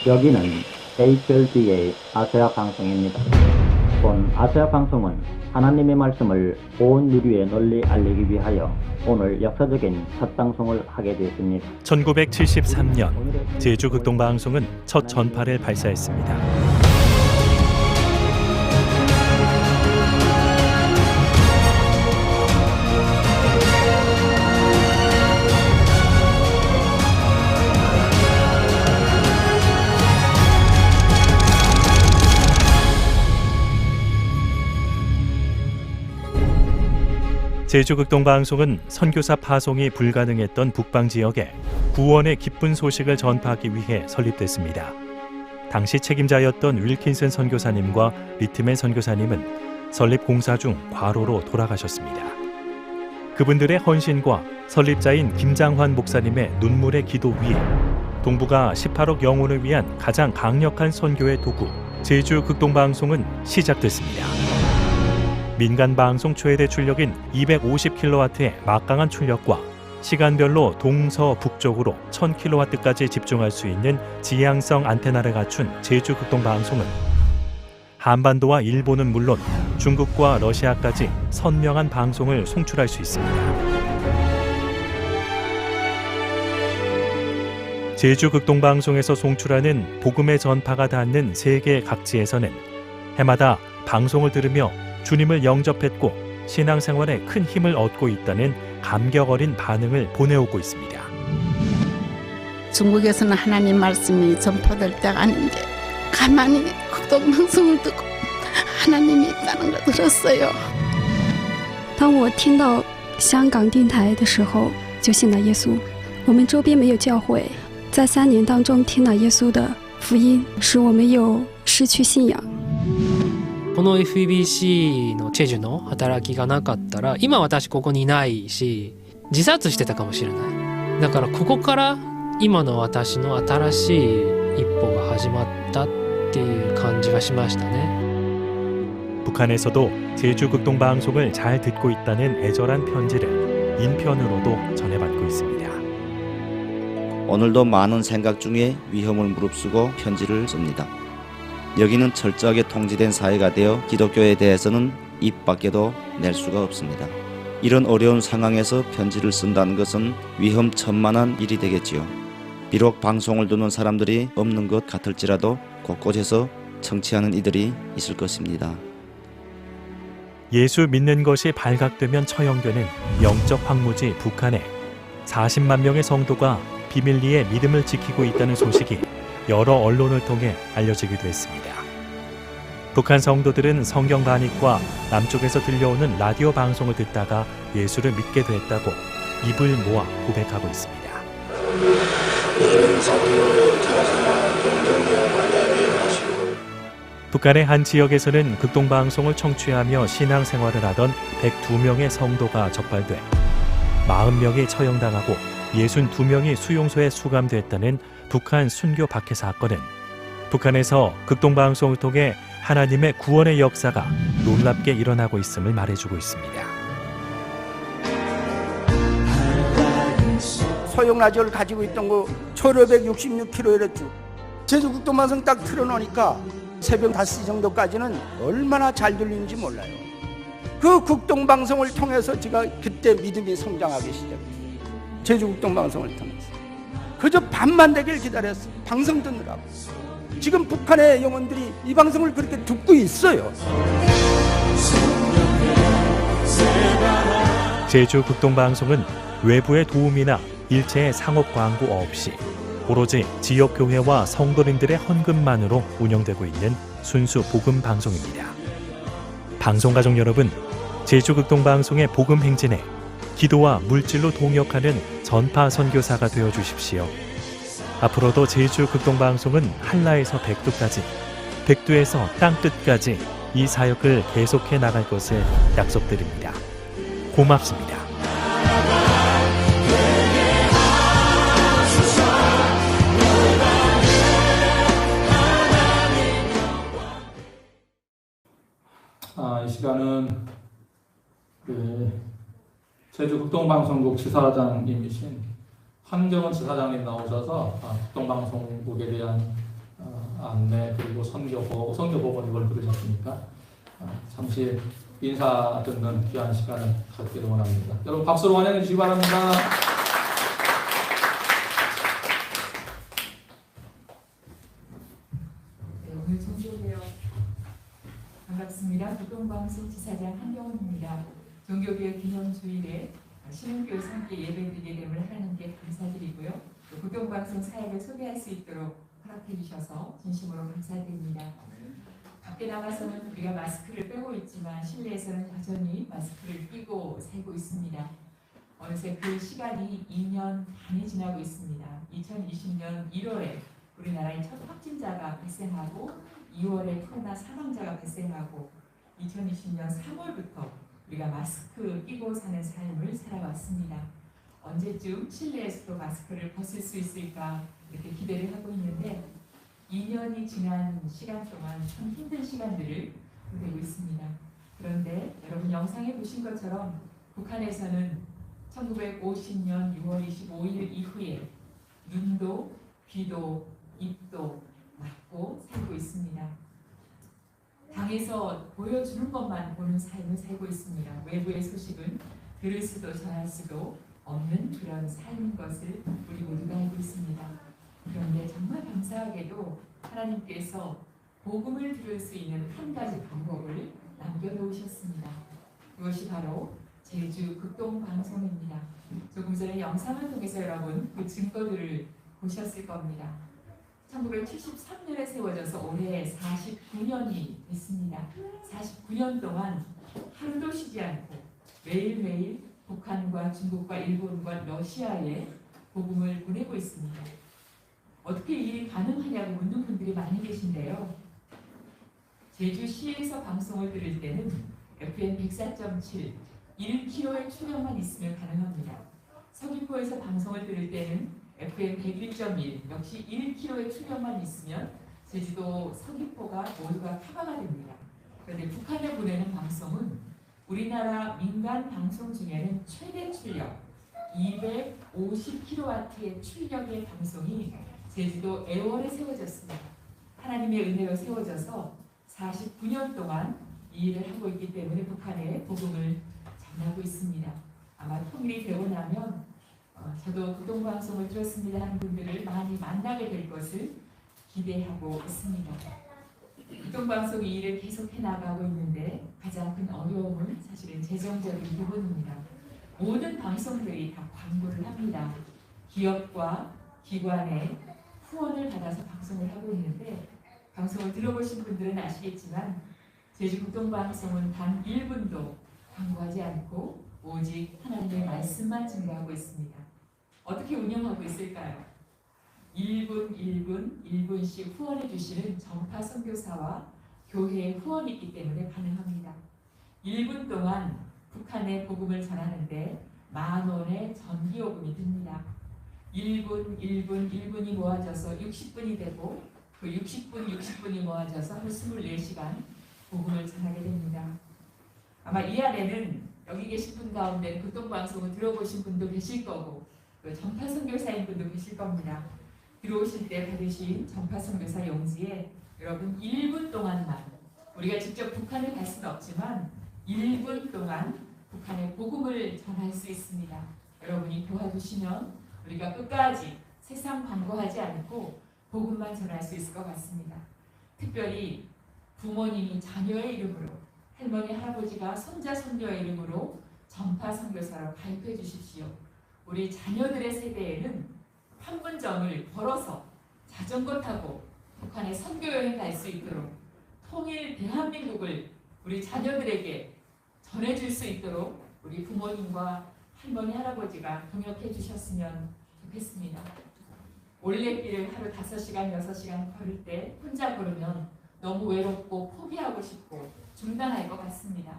여기는 HLB의 아세아 방송입니다. 본 아세아 방송은 하나님의 말씀을 온 인류에 널리 알리기 위하여 오늘 역사적인 첫 방송을 하게 되었습니다. 1973년 제주극동방송은 첫 전파를 발사했습니다. 제주극동방송은 선교사 파송이 불가능했던 북방지역에 구원의 기쁜 소식을 전파하기 위해 설립됐습니다. 당시 책임자였던 윌킨슨 선교사님과 리트맨 선교사님은 설립 공사 중 과로로 돌아가셨습니다. 그분들의 헌신과 설립자인 김장환 목사님의 눈물의 기도 위에 동북아 18억 영혼을 위한 가장 강력한 선교의 도구 제주극동방송은 시작됐습니다. 민간방송 최대 출력인 250kW의 막강한 출력과 시간별로 동서북쪽으로 1000kW까지 집중할 수 있는 지향성 안테나를 갖춘 제주극동방송은 한반도와 일본은 물론 중국과 러시아까지 선명한 방송을 송출할 수 있습니다. 제주극동방송에서 송출하는 복음의 전파가 닿는 세계 각지에서는 해마다 방송을 들으며 주님을 영접했고 신앙생활에 큰 힘을 얻고 있다는 감격 어린 반응을 보내오고 있습니다. 중국에서는 하나님 말씀이 전파될 때가 아닌데 가만히 극동방송을 듣고 하나님이 있다는 걸 들었어요. 当我听到香港电台的时候就信了耶稣。我们周边没有教会，在3年当中听了耶稣的福音，使我没有失去信仰。この FEBC のチェジュの働きがなかったら今私ここにいないし自殺してたかもしれない。だからここから今の私の新しい一歩が始まったっていう感じがしましたね。 북한에서도 제주극동방송을 잘 듣고 있다는 애절한 편지를 인편으로도 전해받고 있습니다. 오늘도 많은 생각 중에 위험을 무릅쓰고 편지를 씁니다. 여기는 철저하게 통제된 사회가 되어 기독교에 대해서는 입 밖에도 낼 수가 없습니다. 이런 어려운 상황에서 편지를 쓴다는 것은 위험천만한 일이 되겠지요. 비록 방송을 듣는 사람들이 없는 것 같을지라도 곳곳에서 청취하는 이들이 있을 것입니다. 예수 믿는 것이 발각되면 처형되는 영적 황무지 북한에 40만 명의 성도가 비밀리에 믿음을 지키고 있다는 소식이 여러 언론을 통해 알려지기도 했습니다. 북한 성도들은 성경 반입과 남쪽에서 들려오는 라디오 방송을 듣다가 예수를 믿게 됐다고 입을 모아 고백하고 있습니다. 북한의 한 지역에서는 극동방송을 청취하며 신앙생활을 하던 102명의 성도가 적발돼 40명이 처형당하고 62명이 수용소에 수감됐다는 북한 순교 박해 사건은 북한에서 극동방송을 통해 하나님의 구원의 역사가 놀랍게 일어나고 있음을 말해주고 있습니다. 소형 라디오를 가지고 있던 거 1566kHz 제주 극동방송 딱 틀어놓으니까 새벽 5시 정도까지는 얼마나 잘 들리는지 몰라요. 그 극동방송을 통해서 제가 그때 믿음이 성장하기 시작했어요. 제주 극동방송을 통해서 그저 밤만 되길 기다렸어요. 방송 듣느라고. 지금 북한의 영혼들이 이 방송을 그렇게 듣고 있어요. 제주 극동방송은 외부의 도움이나 일체의 상업 광고 없이 오로지 지역 교회와 성도님들의 헌금만으로 운영되고 있는 순수 복음 방송입니다. 방송가족 여러분, 제주 극동방송의 복음 행진에 기도와 물질로 동역하는 전파 선교사가 되어 주십시오. 앞으로도 제주 극동방송은 한라에서 백두까지, 백두에서 땅끝까지 이 사역을 계속해 나갈 것을 약속드립니다. 고맙습니다. 이 시간은 제주 극동방송국 지사장님이신 황정은 지사장님 나오셔서 극동방송국에 대한 안내 그리고 선교복을 이걸 부르셨으니까 잠시 인사 듣는 귀한 시간을 갖기를 원합니다. 여러분 박수로 환영해 주시기 바랍니다. 네, 오늘 종교개혁 반갑습니다. 국동방송 지사장 한경훈입니다. 종교개혁 기념주일에 신흥교회 함께 예배드리게 됨을 하나님께 감사드리고요. 국동방송 사역을 소개할 수 있도록 허락해 주셔서 진심으로 감사드립니다. 밖에 나가서는 우리가 마스크를 빼고 있지만 실내에서는 여전히 마스크를 끼고 살고 있습니다. 어느새 그 시간이 2년 반이 지나고 있습니다. 2020년 1월에 우리나라에 첫 확진자가 발생하고 2월에 코로나 사망자가 발생하고 2020년 3월부터 우리가 마스크 끼고 사는 삶을 살아왔습니다. 언제쯤 실내에서도 마스크를 벗을 수 있을까 이렇게 기대를 하고 있는데 2년이 지난 시간 동안 참 힘든 시간들을 보내고 있습니다. 그런데 여러분 영상에 보신 것처럼 북한에서는 1950년 6월 25일 이후에 눈도 귀도 입도 막고 살고 있습니다. 당에서 보여주는 것만 보는 삶을 살고 있습니다. 외부의 소식은 들을 수도 전할 수도 없는 그런 삶인 것을 우리 모두가 알고 있습니다. 그런데 정말 감사하게도 하나님께서 복음을 들을 수 있는 한 가지 방법을 남겨놓으셨습니다. 그것이 바로 제주 극동방송입니다. 조금 전에 영상을 통해서 여러분 그 증거들을 보셨을 겁니다. 1973년에 세워져서 올해 49년이 됐습니다. 49년 동안 하루도 쉬지 않고 매일매일 북한과 중국과 일본과 러시아에 복음을 보내고 있습니다. 어떻게 이 일이 가능하냐고 묻는 분들이 많이 계신데요. 제주시에서 방송을 들을 때는 FM 104.7 1km의 출력만 있으면 가능합니다. 서귀포에서 방송을 들을 때는 FM 101.1 역시 1km의 출력만 있으면 제주도 서귀포가 모두가 커버가 됩니다. 그런데 북한에 보내는 방송은 우리나라 민간 방송 중에는 최대 출력 250kW의 출력의 방송이 제주도 애월에 세워졌습니다. 하나님의 은혜로 세워져서 49년 동안 이 일을 하고 있기 때문에 북한에 복음을 전하고 있습니다. 아마 통일이 되고 나면 저도 극동방송을 들었습니다 하는 분들을 많이 만나게 될 것을 기대하고 있습니다. 극동방송이 이 일을 계속해 나가고 있는데 가장 큰 어려움은 사실은 재정적인 부분입니다. 모든 방송들이 다 광고를 합니다. 기업과 기관의 후원을 받아서 방송을 하고 있는데 방송을 들어보신 분들은 아시겠지만 제주 극동방송은 단 1분도 광고하지 않고 오직 하나님의 말씀만 증거하고 있습니다. 어떻게 운영하고 있을까요? 1분씩 후원해 주시는 전파 선교사와 교회의 후원이 있기 때문에 가능합니다. 1분 동안 북한의 복음을 전하는데 10,000원의 전기요금이 듭니다. 1분이 모아져서 60분이 되고 그 60분이 모아져서 한 24시간 복음을 전하게 됩니다. 아마 이 안에는 여기 계신 분 가운데 극동방송을 들어보신 분도 계실 거고 그 전파 선교사인 분도 계실 겁니다. 들어오실 때 받으신 전파 선교사 용지에 여러분 1분 동안만 우리가 직접 북한을 갈 수는 없지만 1분 동안 북한의 복음을 전할 수 있습니다. 여러분이 도와주시면 우리가 끝까지 세상 광고하지 않고 복음만 전할 수 있을 것 같습니다. 특별히 부모님이 자녀의 이름으로 할머니 할아버지가 손자 손녀의 이름으로 전파 선교사로 가입해 주십시오. 우리 자녀들의 세대에는 판문점을 걸어서 자전거 타고 북한에 선교여행 갈 수 있도록 통일 대한민국을 우리 자녀들에게 전해줄 수 있도록 우리 부모님과 할머니 할아버지가 동역해 주셨으면 좋겠습니다. 올레길을 하루 5시간 6시간 걸을 때 혼자 걸으면 너무 외롭고 포기하고 싶고 중단할 것 같습니다.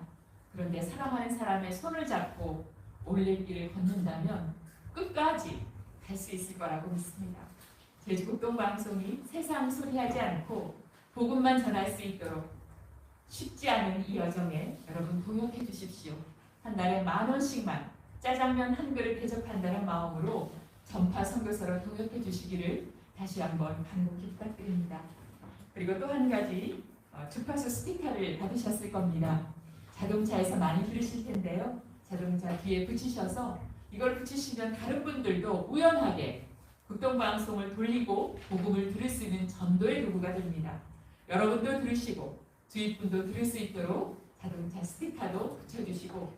그런데 사랑하는 사람의 손을 잡고 올레길을 걷는다면 끝까지 갈 수 있을 거라고 믿습니다. 제주 극동방송이 세상 소리하지 않고 복음만 전할 수 있도록 쉽지 않은 이 여정에 여러분 동역해 주십시오. 한 달에 10,000원씩만 짜장면 한 그릇 대접한다는 마음으로 전파 선교사로 동역해 주시기를 다시 한번 간곡히 부탁드립니다. 그리고 또 한 가지 주파수 스티커를 받으셨을 겁니다. 자동차에서 많이 들으실 텐데요. 자동차 뒤에 붙이셔서 이걸 붙이시면 다른 분들도 우연하게 극동방송을 돌리고 복음을 들을 수 있는 전도의 도구가 됩니다. 여러분도 들으시고 주위 분도 들을 수 있도록 자동차 스티커도 붙여주시고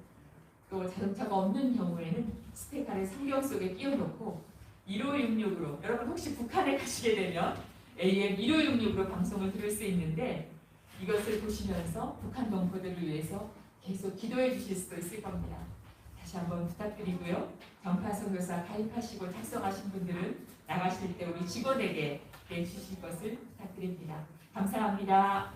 또 자동차가 없는 경우에는 스티커를 성경 속에 끼워놓고 1566으로 여러분 혹시 북한에 가시게 되면 AM 1566으로 방송을 들을 수 있는데 이것을 보시면서 북한 동포들을 위해서 계속 기도해 주실 수도 있을 겁니다. 다시 한번 부탁드리고요. 정파 선교사 가입하시고 작성하신 분들은 나가실 때 우리 직원에게 내주실 것을 부탁드립니다. 감사합니다.